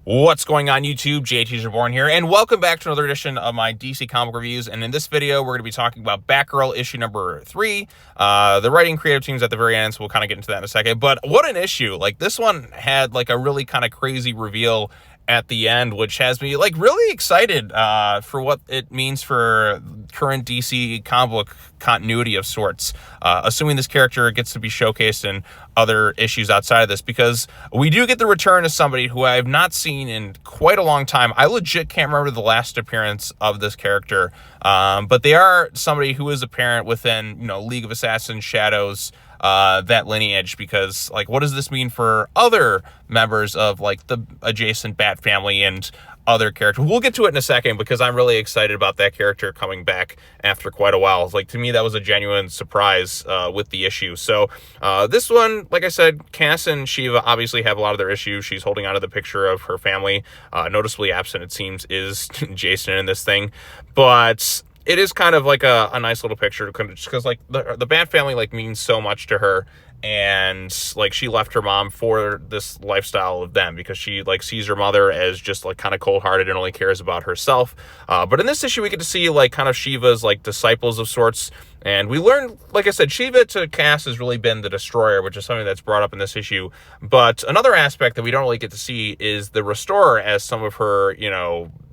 What's going on YouTube? JT's Reborn here, and welcome back to another edition of my DC comic reviews. And in this video, we're going to be talking about Batgirl issue number 3. The writing creative team's at the very end, so we'll kind of get into that in a second. But what an issue. Like, this one had like a really kind of crazy reveal at the end, which has me like really excited for what it means for current DC comic book continuity of sorts, assuming this character gets to be showcased in other issues outside of this, because we do get the return of somebody who I have not seen in quite a long time. I legit can't remember the last appearance of this character, but they are somebody who is apparent within, League of Assassins, Shadows, that lineage, because like, what does this mean for other members of like the adjacent Bat family and other characters? We'll get to it in a second, because I'm really excited about that character coming back after quite a while. Like, to me, that was a genuine surprise with the issue. So this one, like I said, Cass and Shiva obviously have a lot of their issues. She's holding onto the picture of her family. Noticeably absent, it seems, is Jason in this thing, but it is kind of like a nice little picture, just because like the Bat family like means so much to her, and like she left her mom for this lifestyle of them, because she like sees her mother as just like kind of cold-hearted and only cares about herself. But in this issue, we get to see like kind of Shiva's like disciples of sorts, and we learn, like I said, Shiva to Cass has really been the destroyer, which is something that's brought up in this issue. But another aspect that we don't really get to see is the restorer, as some of her,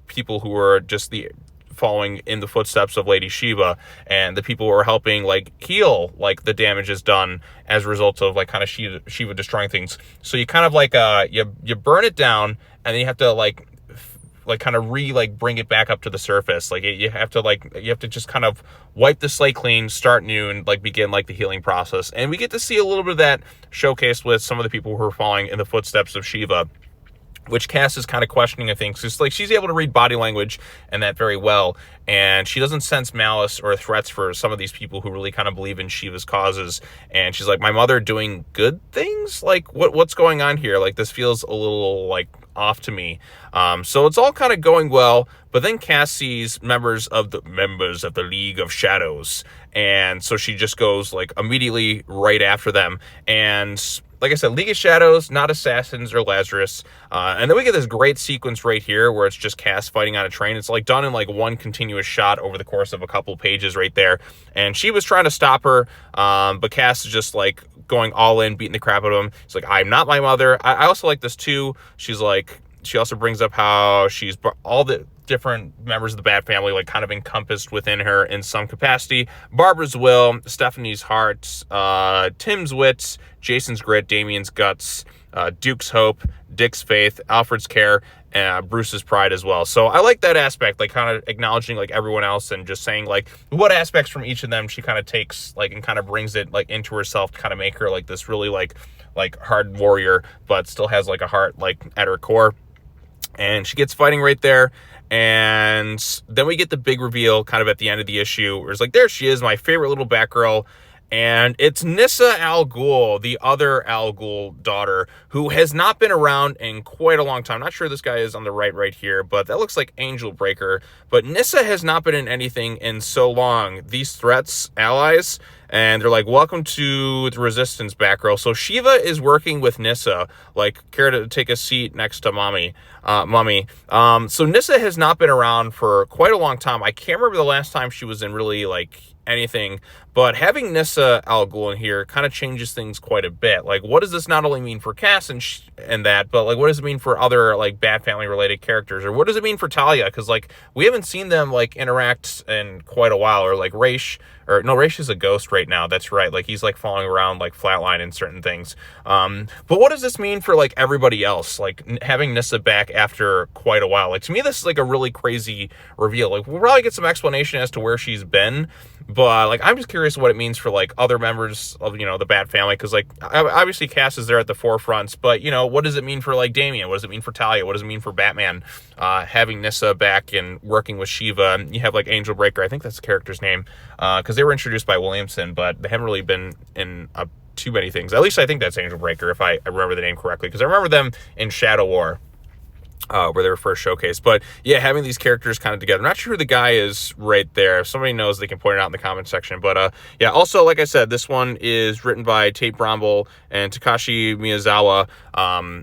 people who are just the following in the footsteps of Lady Shiva, and the people who are helping like heal like the damages done as a result of like kind of Shiva destroying things. So you kind of like you burn it down, and then you have to like kind of bring it back up to the surface. Like you have to just kind of wipe the slate clean, start new, and like begin like the healing process. And we get to see a little bit of that showcased with some of the people who are following in the footsteps of Shiva, which Cass is kind of questioning, I think. So it's like she's able to read body language and that very well, and she doesn't sense malice or threats for some of these people who really kind of believe in Shiva's causes. And she's like, my mother doing good things? Like, what's going on here? Like, this feels a little like off to me. So it's all kind of going well, but then Cass sees members of the League of Shadows, and so she just goes like immediately right after them. And like I said, League of Shadows, not Assassins or Lazarus. And then we get this great sequence right here where it's just Cass fighting on a train. It's like done in like one continuous shot over the course of a couple pages right there. And she was trying to stop her, but Cass is just like going all in, beating the crap out of him. It's like, I'm not my mother. I also like this too. She's like, she also brings up how she's all the different members of the Bat family like kind of encompassed within her in some capacity. Barbara's will, Stephanie's heart, Tim's wits, Jason's grit, Damien's guts, Duke's hope, Dick's faith, Alfred's care, Bruce's pride as well. So I like that aspect, like kind of acknowledging like everyone else and just saying like what aspects from each of them she kind of takes like and kind of brings it like into herself to kind of make her like this really like hard warrior, but still has like a heart like at her core. And she gets fighting right there. And then we get the big reveal kind of at the end of the issue, where it's like, there she is, my favorite little Batgirl. And it's Nyssa Al Ghul, the other Al Ghul daughter, who has not been around in quite a long time. I'm not sure this guy is on the right here, but that looks like Angel Breaker. But Nyssa has not been in anything in so long. These threats, allies, and they're like, welcome to the Resistance, Batgirl. So Shiva is working with Nyssa, like, care to take a seat next to Mummy. So Nyssa has not been around for quite a long time. I can't remember the last time she was in really, like, anything, but having Nyssa Al Ghul in here kind of changes things quite a bit. Like, what does this not only mean for Cass and that, but like, what does it mean for other like Bat family related characters, or what does it mean for Talia? Because like, we haven't seen them like interact in quite a while, or like Raish, or no, Raish is a ghost right now. That's right. Like, he's like falling around like flatline in certain things. But what does this mean for like everybody else? Like having Nyssa back after quite a while. Like, to me, this is like a really crazy reveal. Like, we'll probably get some explanation as to where she's been, but like, I'm just curious what it means for like other members of, the Bat family. Cause like, obviously Cass is there at the forefronts, but what does it mean for like Damien? What does it mean for Talia? What does it mean for Batman? Having Nyssa back and working with Shiva. You have like Angel Breaker. I think that's the character's name. Cause they were introduced by Williamson, but they haven't really been in too many things. At least I think that's Angel Breaker, if I remember the name correctly. Cause I remember them in Shadow War. where they were first showcased. But yeah, having these characters kind of together. I'm not sure who the guy is right there. If somebody knows, they can point it out in the comment section. But yeah, also, like I said, this one is written by Tate Bromble and Takashi Miyazawa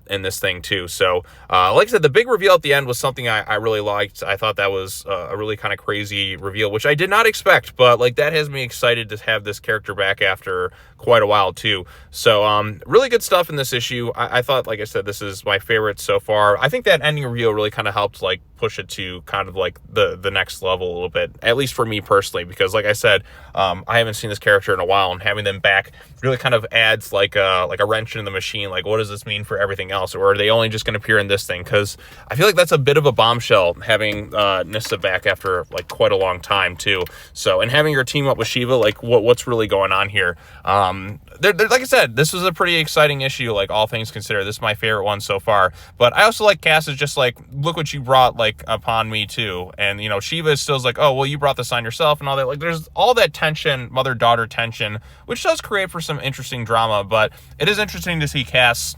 in this thing too. So like I said, the big reveal at the end was something I really liked. I thought that was a really kind of crazy reveal, which I did not expect, but like that has me excited to have this character back after quite a while too. So really good stuff in this issue. I thought, like I said, this is my favorite so far. I think that ending reveal really kind of helped like push it to kind of like the next level a little bit, at least for me personally, because like I said, I haven't seen this character in a while, and having them back really kind of adds like a wrench in the machine. Like, what does this mean for everything else? Or are they only just going to appear in this thing? Because I feel like that's a bit of a bombshell, having Nyssa back after like quite a long time too. So, and having her team up with Shiva, like what's really going on here? Like I said, this was a pretty exciting issue, like all things considered. This is my favorite one so far. But I also like Cass is just like, look what you brought like upon me too. And you know, Shiva is still like, oh well, you brought this on yourself and all that. Like there's all that tension, mother-daughter tension, which does create for some interesting drama. But it is interesting to see Cass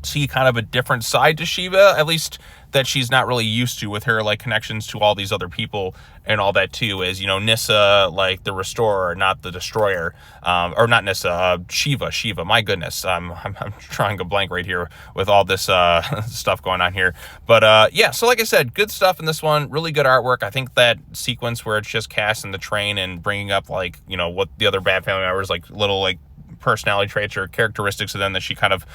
see kind of a different side to Shiva, at least that she's not really used to, with her like connections to all these other people and all that too, is, you know, Nyssa, like the restorer, not the destroyer, or not Nyssa, Shiva, my goodness, I'm trying a blank right here with all this stuff going on here. But yeah, so like I said, good stuff in this one, really good artwork. I think that sequence where it's just Cass in the train and bringing up like, you know, what the other Bat family members, like little like personality traits or characteristics of them that she kind of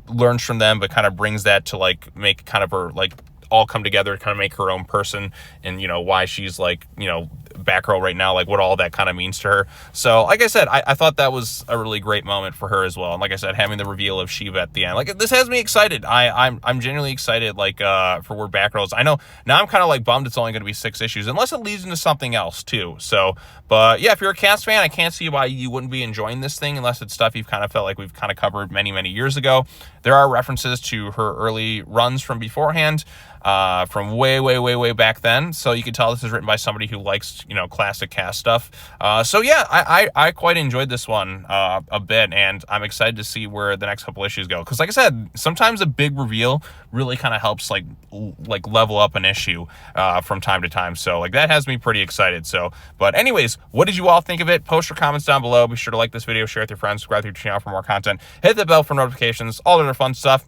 learns from them, but kind of brings that to like make kind of her like all come together to kind of make her own person, and you know why she's like, you know, Batgirl right now, like what all that kind of means to her. So like I said, I thought that was a really great moment for her as well. And like I said, having the reveal of Shiva at the end, like this has me excited. I'm genuinely excited, like for where Batgirl is. I know now I'm kind of like bummed it's only going to be 6 issues, unless it leads into something else too. So but yeah, if you're a Cass fan, I can't see why you wouldn't be enjoying this thing, unless it's stuff you've kind of felt like we've kind of covered many years ago. There are references to her early runs from beforehand, from way back then, so you can tell this is written by somebody who likes, you know, classic Cass stuff. So yeah, I quite enjoyed this one a bit, and I'm excited to see where the next couple issues go, because like I said, sometimes a big reveal really kind of helps like level up an issue from time to time. So like that has me pretty excited. So but anyways, what did you all think of it? Post your comments down below. Be sure to like this video, share it with your friends, subscribe to your channel for more content, hit the bell for notifications, all the other fun stuff.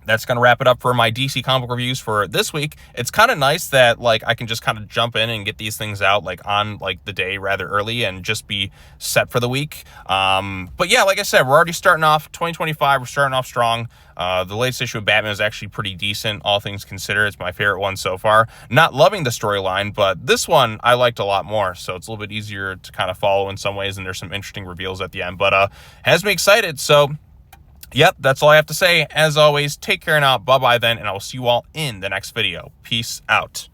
That's going to wrap it up for my DC comic reviews for this week. It's kind of nice that like I can just kind of jump in and get these things out like on like the day rather early and just be set for the week. But yeah, like I said, we're already starting off 2025. We're starting off strong. The latest issue of Batman is actually pretty decent, all things considered. It's my favorite one so far. Not loving the storyline, but this one I liked a lot more. So it's a little bit easier to kind of follow in some ways, and there's some interesting reveals at the end. But has me excited. So yep, that's all I have to say. As always, take care now. Bye-bye then, and I will see you all in the next video. Peace out.